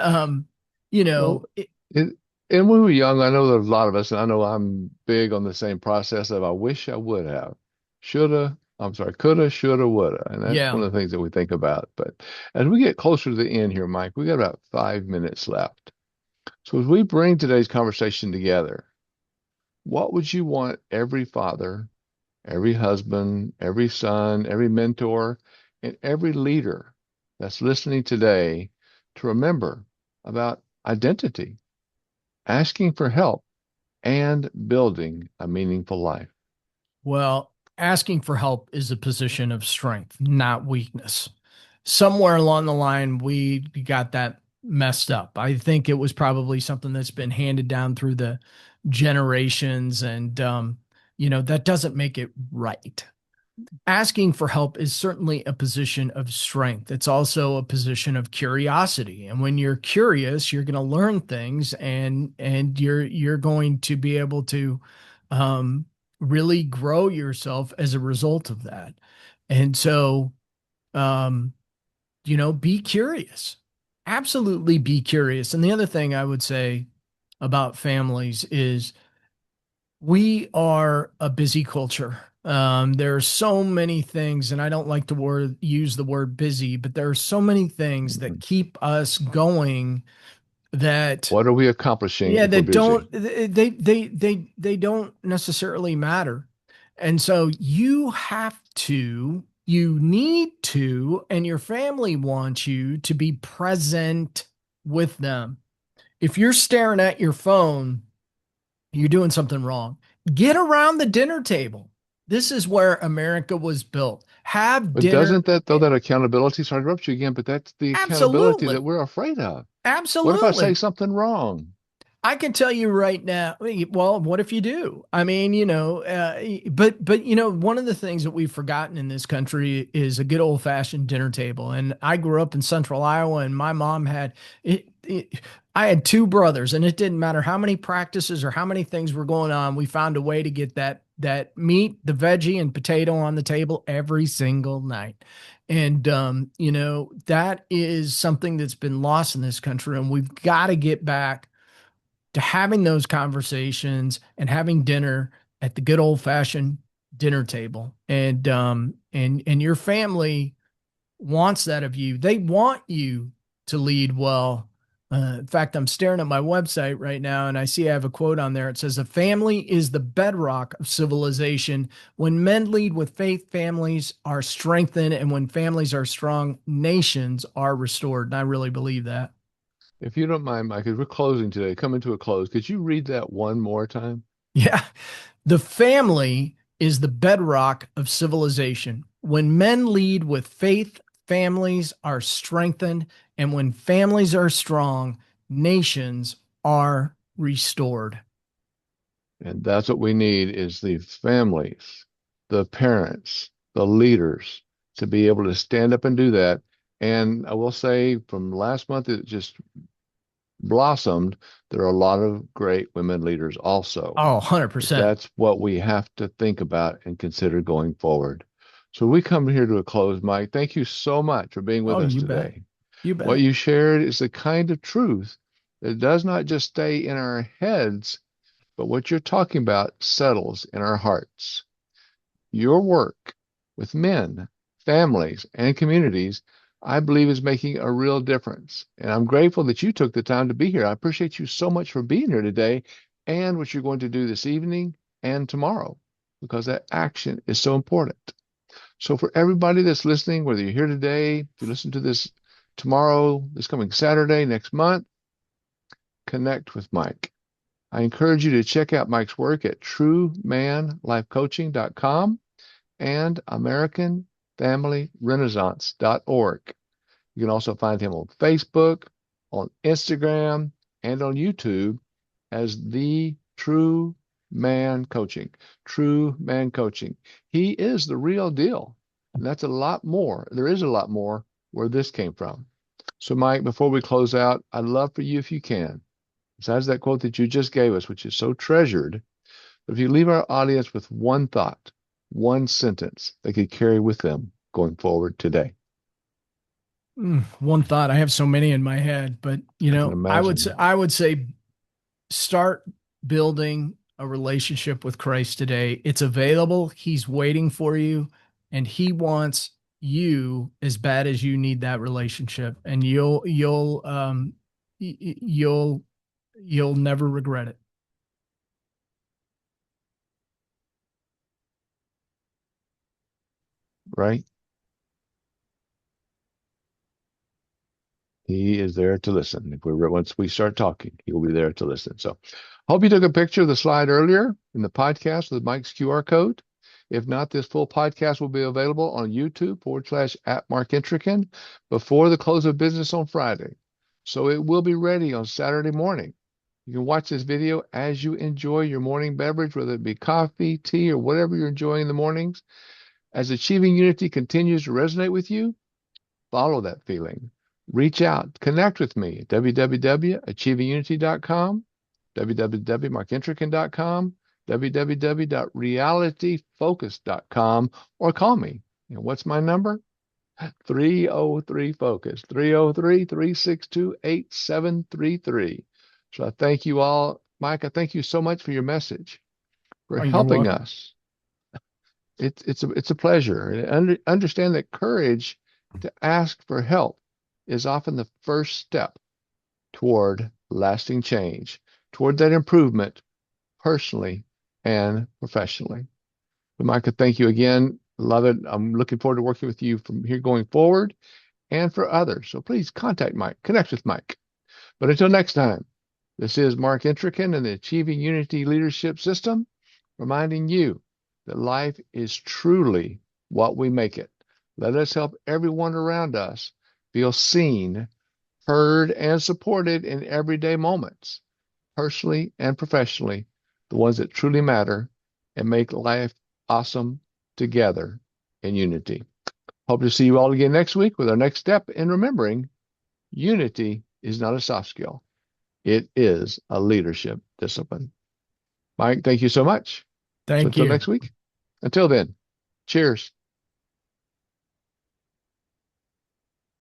you know, Well, it, and when we were young, I know there's a lot of us, and I know I'm big on the same process of I wish I would have, shoulda, I'm sorry, coulda, shoulda, woulda. And that's one yeah. of the things that we think about. But as we get closer to the end here, Mike, we got about 5 minutes left. So as we bring today's conversation together, what would you want every father, every husband, every son, every mentor, and every leader that's listening today to remember about identity, asking for help, and building a meaningful life? Well, asking for help is a position of strength, not weakness. Somewhere along the line, we got that messed up. I think it was probably something that's been handed down through the generations, and that doesn't make it right. Asking for help is certainly a position of strength. It's also a position of curiosity. And when you're curious, you're going to learn things, and you're going to be able to um, really grow yourself as a result of that. And so, um, be curious. Absolutely be curious. And the other thing I would say about families is we are a busy culture. There are so many things, and I don't like to use the word busy, but there are so many things that Mhm. keep us going that, What are we accomplishing yeah, if we're that busy? don't they don't necessarily matter. And so you need to, and your family wants you to be present with them. If you're staring at your phone, you're doing something wrong. Get around the dinner table. This is where America was built. Have But dinner. doesn't that, though, that accountability, sorry to interrupt you again, but that's the accountability that Absolutely. we're afraid of. What if I say Absolutely. something wrong? I can tell you right now. Well, what if you do? I mean, but one of the things that we've forgotten in this country is a good old fashioned dinner table. And I grew up in Central Iowa, and my mom had it. I had two brothers, and it didn't matter how many practices or how many things were going on. We found a way to get that meat, the veggie, and potato on the table every single night. And that is something that's been lost in this country, and we've got to get back to having those conversations and having dinner at the good old fashioned dinner table. And your family wants that of you. They want you to lead well. In fact, I'm staring at my website right now, and I see I have a quote on there. It says, "A family is the bedrock of civilization. When men lead with faith, families are strengthened, and when families are strong, nations are restored." And I really believe that. If you don't mind, Mike, as we're closing today, coming to a close, could you read that one more time? Yeah. The family is the bedrock of civilization. When men lead with faith, families are strengthened. And when families are strong, nations are restored. And that's what we need is the families, the parents, the leaders to be able to stand up and do that. And I will say from last month, it just blossomed. There are a lot of great women leaders also. Oh, But 100%. that's what we have to think about and consider going forward. So we come here to a close, Mike. Thank you so much for being with Oh, us you bet. today. You What bet. you shared is the kind of truth that does not just stay in our heads, but what you're talking about settles in our hearts. Your work with men, families, and communities, I believe, is making a real difference. And I'm grateful that you took the time to be here. I appreciate you so much for being here today and what you're going to do this evening and tomorrow, because that action is so important. So, for everybody that's listening, whether you're here today, if you listen to this tomorrow, this coming Saturday, next month, connect with Mike. I encourage you to check out Mike's work at truemanlifecoaching.com and AmericanFamilyRenaissance.org. You can also find him on Facebook, on Instagram, and on YouTube as the True Man Coaching. True Man Coaching. He is the real deal. And that's a lot more. There is a lot more where this came from. So, Mike, before we close out, I'd love for you, if you can, besides that quote that you just gave us, which is so treasured, but if you leave our audience with one thought, one sentence they could carry with them going forward today. One thought. I have so many in my head, but I can imagine. I would say start building a relationship with Christ today. It's available. He's waiting for you, and he wants you as bad as you need that relationship. And you'll you'll never regret it. Right? He is there to listen. If we once we start talking, he will be there to listen. So, hope you took a picture of the slide earlier in the podcast with Mike's QR code. If not, this full podcast will be available on YouTube /at Mark Intrican before the close of business on Friday. So it will be ready on Saturday morning. You can watch this video as you enjoy your morning beverage, whether it be coffee, tea, or whatever you're enjoying in the mornings. As Achieving Unity continues to resonate with you, follow that feeling. Reach out, connect with me at www.achievingunity.com, www.markintrican.com, www.realityfocus.com, or call me. What's my number? 303 Focus, 303-362-8733. So I thank you all. Mike, I thank you so much for your message, for Oh, you're helping welcome. us. It's a pleasure. And understand that courage to ask for help is often the first step toward lasting change, toward that improvement personally and professionally. But Micah, thank you again. Love it. I'm looking forward to working with you from here going forward and for others. So please contact Mike, connect with Mike. But until next time, this is Mark Intrican in the Achieving Unity Leadership System, reminding you that life is truly what we make it. Let us help everyone around us feel seen, heard, and supported in everyday moments, personally and professionally, the ones that truly matter and make life awesome together in unity. Hope to see you all again next week with our next step in remembering unity is not a soft skill. It is a leadership discipline. Mike, thank you so much. So Thank until you. next week, until then, cheers.